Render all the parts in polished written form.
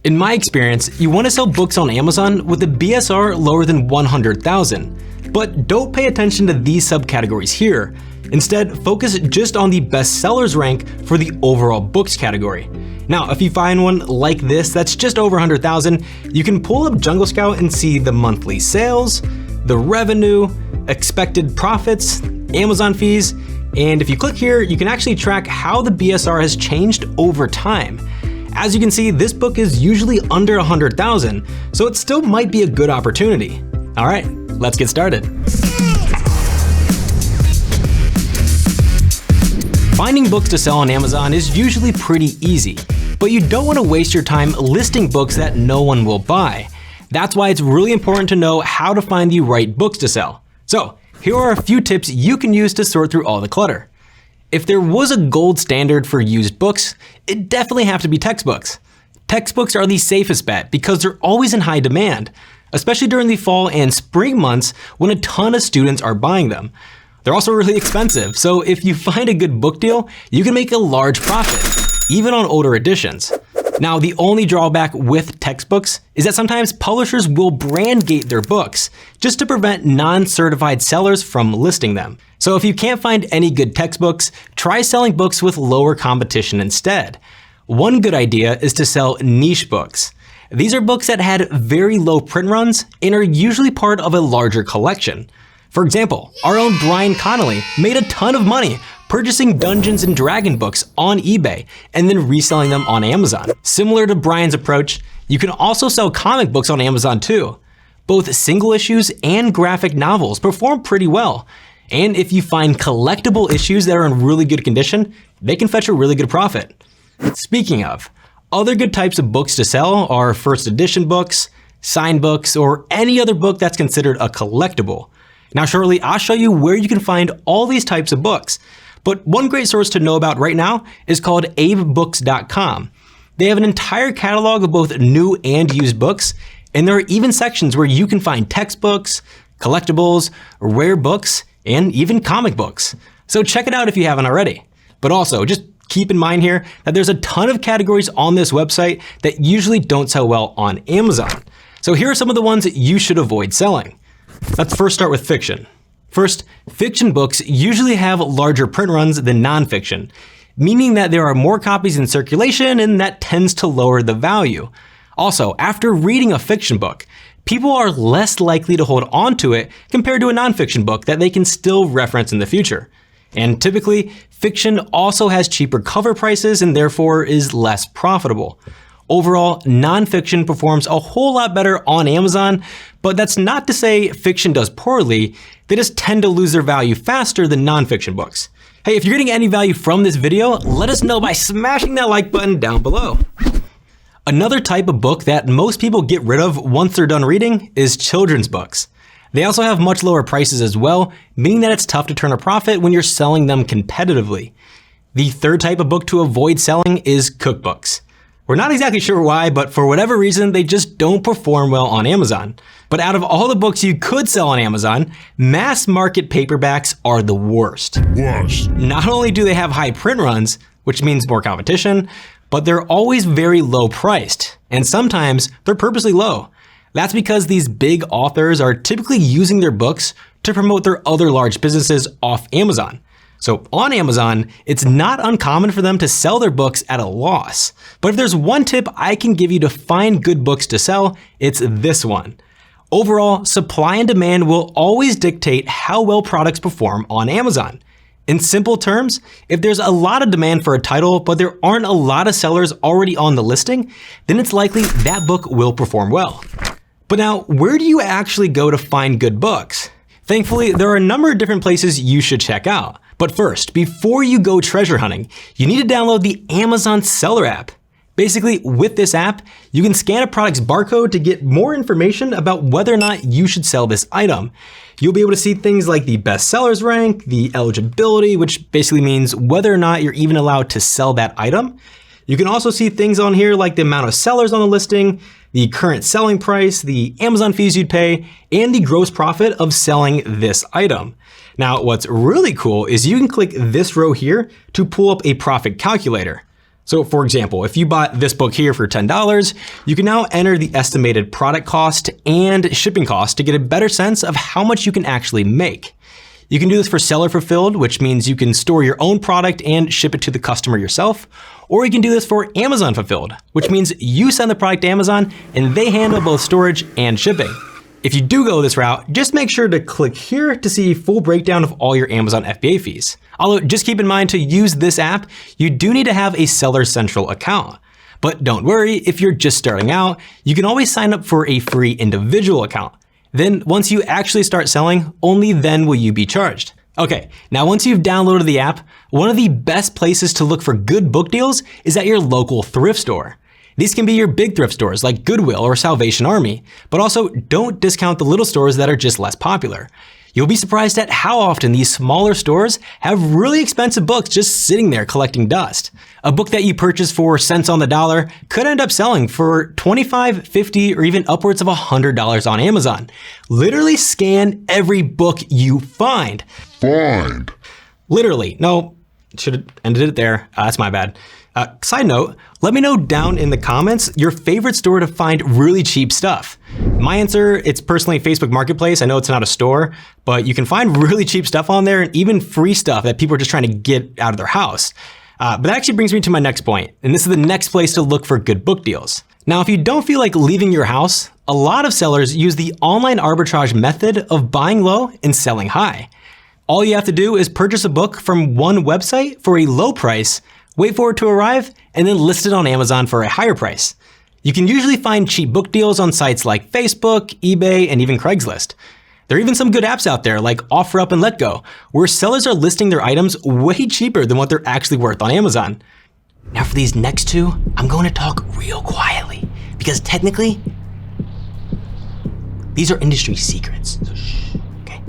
In my experience, you want to sell books on Amazon with a BSR lower than 100,000. But don't pay attention to these subcategories here. Instead, focus just on the bestsellers rank for the overall books category. Now, if you find one like this that's just over 100,000, you can pull up Jungle Scout and see the monthly sales, the revenue, expected profits, Amazon fees, and if you click here, you can actually track how the BSR has changed over time. As you can see, this book is usually under 100,000, so it still might be a good opportunity. All right, let's get started. Finding books to sell on Amazon is usually pretty easy, but you don't want to waste your time listing books that no one will buy. That's why it's really important to know how to find the right books to sell. So, here are a few tips you can use to sort through all the clutter. If there was a gold standard for used books, it'd definitely have to be textbooks. Textbooks are the safest bet because they're always in high demand, especially during the fall and spring months when a ton of students are buying them. They're also really expensive, so if you find a good book deal, you can make a large profit, even on older editions. Now, the only drawback with textbooks is that sometimes publishers will brand gate their books just to prevent non-certified sellers from listing them. So if you can't find any good textbooks, try selling books with lower competition instead. One good idea is to sell niche books. These are books that had very low print runs and are usually part of a larger collection. For example, our own Brian Connolly made a ton of money purchasing Dungeons & Dragons books on eBay and then reselling them on Amazon. Similar to Brian's approach, you can also sell comic books on Amazon too. Both single issues and graphic novels perform pretty well. And if you find collectible issues that are in really good condition, they can fetch a really good profit. Speaking of, other good types of books to sell are first edition books, signed books, or any other book that's considered a collectible. Now shortly, I'll show you where you can find all these types of books. But one great source to know about right now is called abebooks.com. They have an entire catalog of both new and used books, and there are even sections where you can find textbooks, collectibles, rare books, and even comic books. So check it out if you haven't already. But also, just keep in mind here that there's a ton of categories on this website that usually don't sell well on Amazon. So here are some of the ones that you should avoid selling. Let's first start with fiction. First, fiction books usually have larger print runs than nonfiction, meaning that there are more copies in circulation and that tends to lower the value. Also, after reading a fiction book, people are less likely to hold on to it compared to a nonfiction book that they can still reference in the future. And typically, fiction also has cheaper cover prices and therefore is less profitable. Overall, nonfiction performs a whole lot better on Amazon, but that's not to say fiction does poorly. They just tend to lose their value faster than nonfiction books. Hey, if you're getting any value from this video, let us know by smashing that like button down below. Another type of book that most people get rid of once they're done reading is children's books. They also have much lower prices as well, meaning that it's tough to turn a profit when you're selling them competitively. The third type of book to avoid selling is cookbooks. We're not exactly sure why, but for whatever reason, they just don't perform well on Amazon. But out of all the books you could sell on Amazon, mass market paperbacks are the worst. Not only do they have high print runs, which means more competition, but they're always very low priced, and sometimes they're purposely low. That's because these big authors are typically using their books to promote their other large businesses off Amazon. So on Amazon, it's not uncommon for them to sell their books at a loss. But if there's one tip I can give you to find good books to sell, it's this one. Overall, supply and demand will always dictate how well products perform on Amazon. In simple terms, if there's a lot of demand for a title, but there aren't a lot of sellers already on the listing, then it's likely that book will perform well. But now, where do you actually go to find good books? Thankfully, there are a number of different places you should check out. But first, before you go treasure hunting, you need to download the Amazon Seller app. Basically, with this app, you can scan a product's barcode to get more information about whether or not you should sell this item. You'll be able to see things like the bestsellers rank, the eligibility, which basically means whether or not you're even allowed to sell that item. You can also see things on here like the amount of sellers on the listing, the current selling price, the Amazon fees you'd pay, and the gross profit of selling this item. Now, what's really cool is you can click this row here to pull up a profit calculator. So for example, if you bought this book here for $10, you can now enter the estimated product cost and shipping cost to get a better sense of how much you can actually make. You can do this for seller fulfilled, which means you can store your own product and ship it to the customer yourself. Or you can do this for Amazon fulfilled, which means you send the product to Amazon and they handle both storage and shipping. If you do go this route, just make sure to click here to see a full breakdown of all your Amazon FBA fees. Although just keep in mind, to use this app, you do need to have a Seller Central account. But don't worry, if you're just starting out, you can always sign up for a free individual account. Then once you actually start selling, only then will you be charged. Okay, now once you've downloaded the app, one of the best places to look for good book deals is at your local thrift store. These can be your big thrift stores like Goodwill or Salvation Army, but also don't discount the little stores that are just less popular. You'll be surprised at how often these smaller stores have really expensive books just sitting there collecting dust. A book that you purchase for cents on the dollar could end up selling for $25, $50, or even upwards of $100 on Amazon. Literally scan every book you find. Literally. No, should have ended it there. That's my bad. Side note, let me know down in the comments your favorite store to find really cheap stuff. My answer, it's personally Facebook Marketplace. I know it's not a store, but you can find really cheap stuff on there and even free stuff that people are just trying to get out of their house. But that actually brings me to my next point, and this is the next place to look for good book deals. Now, if you don't feel like leaving your house, a lot of sellers use the online arbitrage method of buying low and selling high. All you have to do is purchase a book from one website for a low price, wait for it to arrive, and then list it on Amazon for a higher price. You can usually find cheap book deals on sites like Facebook, eBay, and even Craigslist. There are even some good apps out there like OfferUp and LetGo, where sellers are listing their items way cheaper than what they're actually worth on Amazon. Now for these next two, I'm going to talk real quietly, because technically, these are industry secrets, so shh, okay?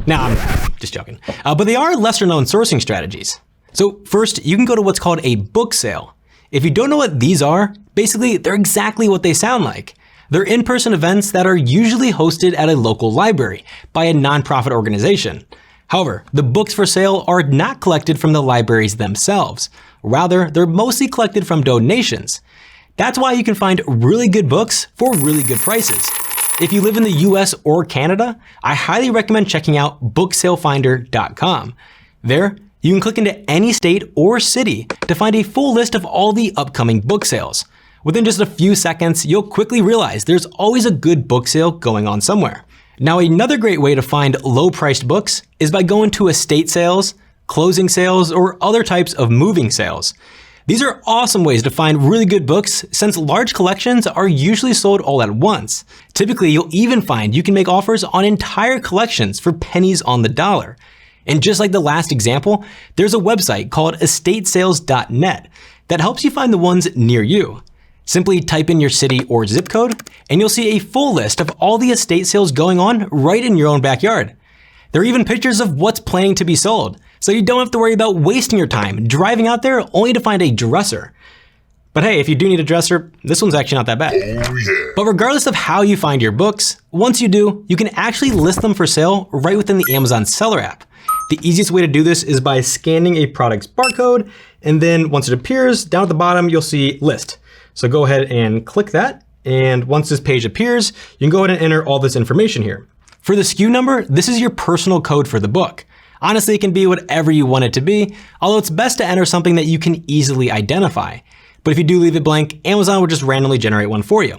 Nah, I'm just joking. But they are lesser known sourcing strategies. So first, you can go to what's called a book sale. If you don't know what these are, basically they're exactly what they sound like. They're in-person events that are usually hosted at a local library by a nonprofit organization. However, the books for sale are not collected from the libraries themselves. Rather, they're mostly collected from donations. That's why you can find really good books for really good prices. If you live in the US or Canada, I highly recommend checking out booksalefinder.com. There, you can click into any state or city to find a full list of all the upcoming book sales. Within just a few seconds, you'll quickly realize there's always a good book sale going on somewhere. Now, another great way to find low-priced books is by going to estate sales, closing sales, or other types of moving sales. These are awesome ways to find really good books since large collections are usually sold all at once. Typically, you'll even find you can make offers on entire collections for pennies on the dollar. And just like the last example, there's a website called estatesales.net that helps you find the ones near you. Simply type in your city or zip code, and you'll see a full list of all the estate sales going on right in your own backyard. There are even pictures of what's planning to be sold, so you don't have to worry about wasting your time driving out there only to find a dresser. But hey, if you do need a dresser, this one's actually not that bad. Oh, yeah. But regardless of how you find your books, once you do, you can actually list them for sale right within the Amazon Seller app. The easiest way to do this is by scanning a product's barcode, and then once it appears, down at the bottom, you'll see list. So go ahead and click that, and once this page appears, you can go ahead and enter all this information here. For the SKU number, this is your personal code for the book. Honestly, it can be whatever you want it to be, although it's best to enter something that you can easily identify. But if you do leave it blank, Amazon will just randomly generate one for you.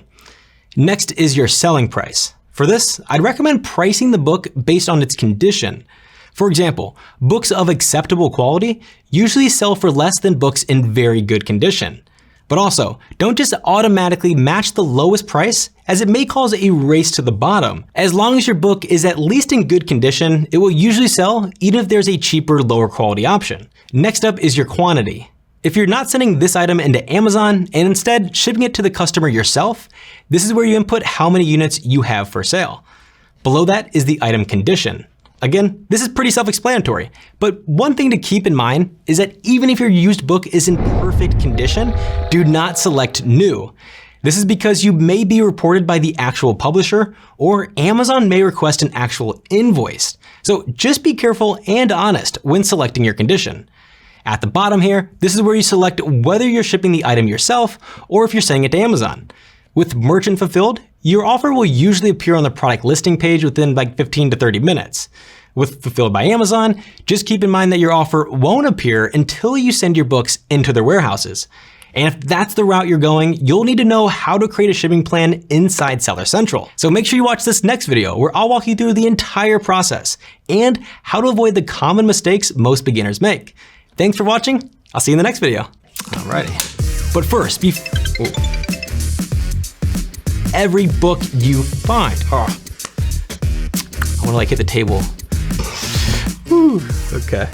Next is your selling price. For this, I'd recommend pricing the book based on its condition. For example, books of acceptable quality usually sell for less than books in very good condition. But also, don't just automatically match the lowest price, as it may cause a race to the bottom. As long as your book is at least in good condition, it will usually sell even if there's a cheaper, lower quality option. Next up is your quantity. If you're not sending this item into Amazon and instead shipping it to the customer yourself, this is where you input how many units you have for sale. Below that is the item condition. Again, this is pretty self-explanatory, but one thing to keep in mind is that even if your used book is in perfect condition, do not select new. This is because you may be reported by the actual publisher, or Amazon may request an actual invoice. So just be careful and honest when selecting your condition. At the bottom here, this is where you select whether you're shipping the item yourself or if you're sending it to Amazon. With Merchant Fulfilled, your offer will usually appear on the product listing page within like 15 to 30 minutes. With Fulfilled by Amazon, just keep in mind that your offer won't appear until you send your books into their warehouses. And if that's the route you're going, you'll need to know how to create a shipping plan inside Seller Central. So make sure you watch this next video where I'll walk you through the entire process and how to avoid the common mistakes most beginners make. Thanks for watching. I'll see you in the next video. Alrighty. But first, every book you find. I want to like hit the table. Okay.